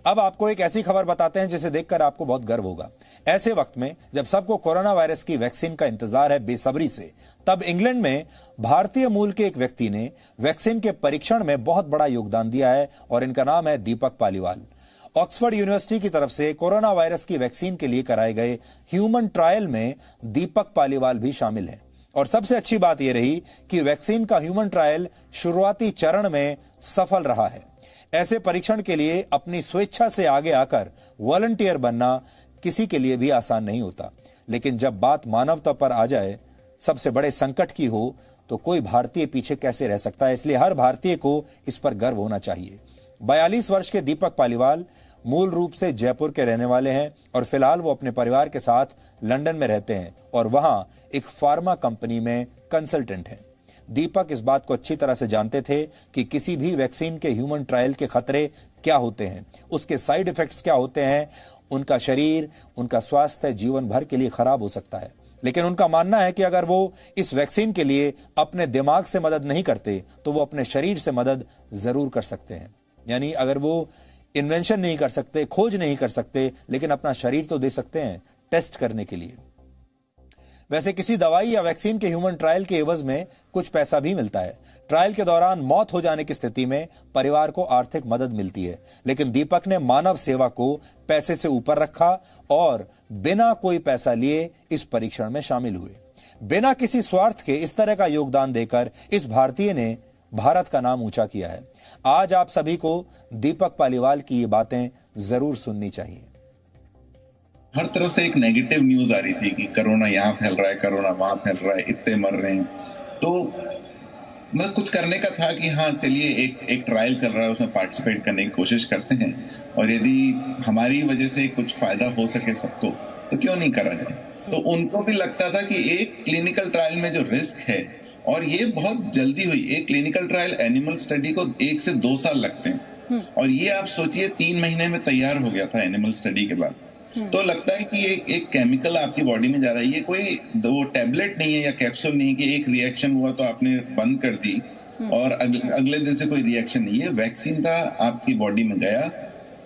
अब आपको एक ऐसी खबर बताते हैं जिसे देखकर आपको बहुत गर्व होगा। ऐसे वक्त में जब सबको कोरोना वायरस की वैक्सीन का इंतजार है बेसब्री से, तब इंग्लैंड में भारतीय मूल के एक व्यक्ति ने वैक्सीन के परीक्षण में बहुत बड़ा योगदान दिया है और इनका नाम है दीपक पालीवाल। ऑक्सफोर्ड यूनिवर्सिटी की तरफ से कोरोना वायरस की वैक्सीन के लिए कराए गए ह्यूमन ट्रायल में दीपक पालीवाल भी शामिल हैं। और सबसे अच्छी बात यह रही कि वैक्सीन का ह्यूमन ट्रायल शुरुआती चरण में सफल रहा है। ऐसे परीक्षण के लिए अपनी स्वेच्छा से आगे आकर वॉलंटियर बनना किसी के लिए भी आसान नहीं होता, लेकिन जब बात मानवता पर आ जाए, सबसे बड़े संकट की हो, तो कोई भारतीय पीछे कैसे रह सकता है। इसलिए हर भारतीय को इस पर गर्व होना चाहिए। 42 वर्ष के दीपक पालीवाल मूल रूप से जयपुर के रहने वाले हैं और फिलहाल वो अपने परिवार के साथ लंदन में रहते हैं और वहां एक फार्मा कंपनी में कंसल्टेंट हैं। दीपक इस बात को अच्छी तरह से जानते थे कि किसी भी वैक्सीन के ह्यूमन ट्रायल के खतरे क्या होते हैं, उसके साइड इफेक्ट्स क्या होते हैं। उनका शरीर, उनका स्वास्थ्य जीवन भर के लिए खराब हो सकता है, लेकिन उनका मानना है कि अगर वो इस वैक्सीन के लिए अपने दिमाग से मदद नहीं करते तो वो अपने शरीर से मदद जरूर कर सकते हैं। यानी अगर वो इन्वेंशन नहीं कर सकते, खोज नहीं कर सकते, लेकिन अपना शरीर तो दे सकते हैं टेस्ट करने के लिए। वैसे किसी दवाई या वैक्सीन के ह्यूमन ट्रायल के एवज में कुछ पैसा भी मिलता है। ट्रायल के दौरान मौत हो जाने की स्थिति में परिवार को आर्थिक मदद मिलती है, लेकिन दीपक ने मानव सेवा को पैसे से ऊपर रखा और बिना कोई पैसा लिए इस परीक्षण में शामिल हुए। बिना किसी स्वार्थ के इस तरह का योगदान देकर इस भारतीय ने भारत का नाम ऊंचा किया है। आज आप सभी को दीपक पालीवाल की ये बातें जरूर सुननी चाहिए। हर तरफ से एक नेगेटिव न्यूज आ रही थी कि कोरोना यहाँ फैल रहा है, कोरोना वहां फैल रहा है, इतने मर रहे हैं। तो मतलब कुछ करने का था कि हाँ चलिए एक ट्रायल चल रहा है, उसमें पार्टिसिपेट करने की कोशिश करते हैं और यदि हमारी वजह से कुछ फायदा हो सके सबको तो क्यों नहीं करा जाए। तो उनको भी लगता था कि एक क्लिनिकल ट्रायल में जो रिस्क है, और ये बहुत जल्दी हुई, एक क्लिनिकल ट्रायल एनिमल स्टडी को 1 से 2 साल लगते हैं और ये आप सोचिए 3 महीने में तैयार हो गया था एनिमल स्टडी के बाद। तो लगता है कि एक केमिकल आपकी बॉडी में जा रहा है, ये कोई वो टैबलेट नहीं है या कैप्सूल नहीं कि एक रिएक्शन हुआ तो आपने बंद कर दी और अगले दिन से कोई रिएक्शन नहीं है। वैक्सीन था, आपकी बॉडी में गया,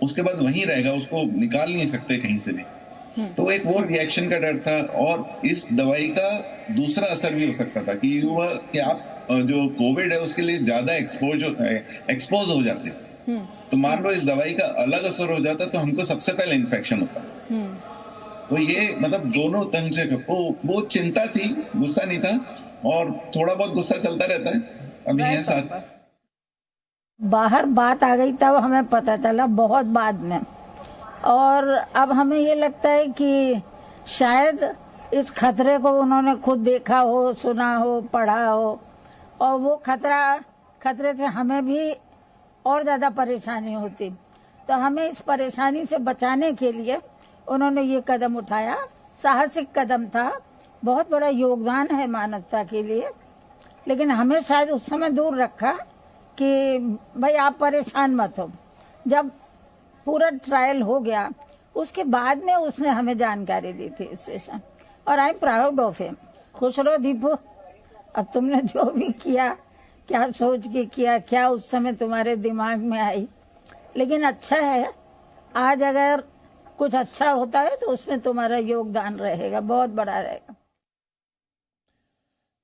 उसके बाद वहीं रहेगा, उसको निकाल नहीं सकते कहीं से भी। तो एक वो रिएक्शन का डर था और इस दवाई का दूसरा असर भी हो सकता था कि वह कि आप जो कोविड है उसके लिए ज्यादा एक्सपोज हो जाते। तो मान लो इस दवाई का अलग असर हो जाता तो हमको सबसे पहले इन्फेक्शन होता। तो ये मतलब दोनों तरह से वो चिंता थी, गुस्सा नहीं था, और थोड़ा बहुत गुस्सा चलता रहता है अभी है साथ। बाहर बात आ गई तब हमें पता चला, बहुत बाद में। और अब हमें ये लगता है कि शायद इस खतरे को उन्होंने खुद देखा हो, सुना हो, पढ़ा हो, और वो खतरे से हमें भी और ज्यादा परेशानी होती। तो हमें इस परेशानी से बचाने के लिए उन्होंने ये कदम उठाया। साहसिक कदम था, बहुत बड़ा योगदान है मानवता के लिए, लेकिन हमें शायद उस समय दूर रखा कि भाई आप परेशान मत हो। जब पूरा ट्रायल हो गया उसके बाद में उसने हमें जानकारी दी थी इस विषय, और I am proud of him. खुश रहो दीपू, अब तुमने जो भी किया, क्या सोच के किया, क्या उस समय तुम्हारे दिमाग में आई, लेकिन अच्छा है। आज अगर कुछ अच्छा होता है तो उसमें तुम्हारा योगदान रहेगा, बहुत बड़ा रहेगा।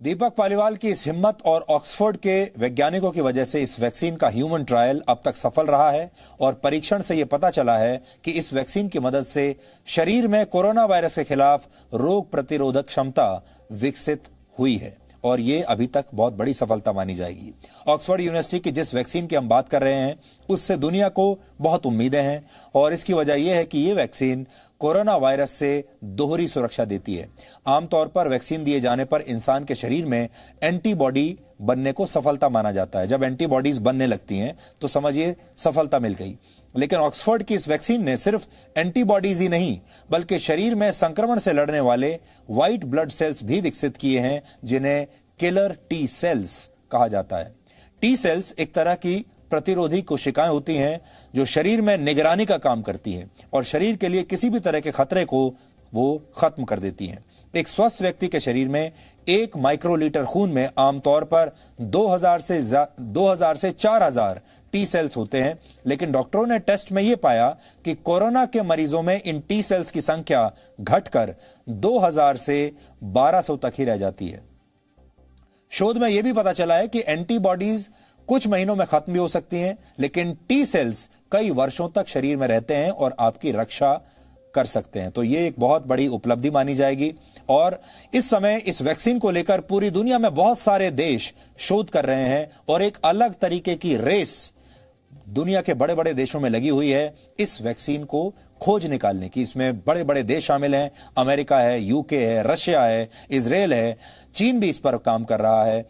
दीपक पालीवाल की इस हिम्मत और ऑक्सफोर्ड के वैज्ञानिकों की वजह से इस वैक्सीन का ह्यूमन ट्रायल अब तक सफल रहा है और परीक्षण से यह पता चला है कि इस वैक्सीन की मदद से शरीर में कोरोना वायरस के खिलाफ रोग प्रतिरोधक क्षमता विकसित हुई है और ये अभी तक बहुत बड़ी सफलता मानी जाएगी। ऑक्सफोर्ड यूनिवर्सिटी की जिस वैक्सीन की हम बात कर रहे हैं उससे दुनिया को बहुत उम्मीदें हैं और इसकी वजह यह है कि ये वैक्सीन कोरोना वायरस से दोहरी सुरक्षा देती है। आमतौर पर वैक्सीन दिए जाने पर इंसान के शरीर में एंटीबॉडी बनने को सफलता माना जाता है। जब एंटीबॉडीज बनने लगती हैं तो समझिए सफलता मिल गई। लेकिन ऑक्सफोर्ड की इस वैक्सीन ने सिर्फ एंटीबॉडीज ही नहीं बल्कि शरीर में संक्रमण से लड़ने वाले व्हाइट ब्लड सेल्स भी विकसित किए हैं, जिन्हें किलर टी सेल्स कहा जाता है। टी सेल्स एक तरह की प्रतिरोधी कोशिकाएं होती हैं जो शरीर में निगरानी का काम करती हैं और शरीर के लिए किसी भी तरह के खतरे को वो खत्म कर देती हैं। एक स्वस्थ व्यक्ति के शरीर में 1 माइक्रोलीटर खून में आमतौर पर 2000 से 4000 टी सेल्स होते हैं, लेकिन डॉक्टरों ने टेस्ट में यह पाया कि कोरोना के मरीजों में इन टी सेल्स की संख्या घटकर 2000 से 1200 तक ही रह जाती है। शोध में यह भी पता चला है कि एंटीबॉडीज कुछ महीनों में खत्म भी हो सकती हैं, लेकिन टी सेल्स कई वर्षों तक शरीर में रहते हैं और आपकी रक्षा कर सकते हैं। तो यह एक बहुत बड़ी उपलब्धि मानी जाएगी। और इस समय इस वैक्सीन को लेकर पूरी दुनिया में बहुत सारे देश शोध कर रहे हैं और एक अलग तरीके की रेस दुनिया के बड़े बड़े देशों में लगी हुई है इस वैक्सीन को खोज निकालने की। इसमें बड़े बड़े देश शामिल हैं, अमेरिका है, यूके है, रशिया है, इजराइल है, चीन भी इस पर काम कर रहा है।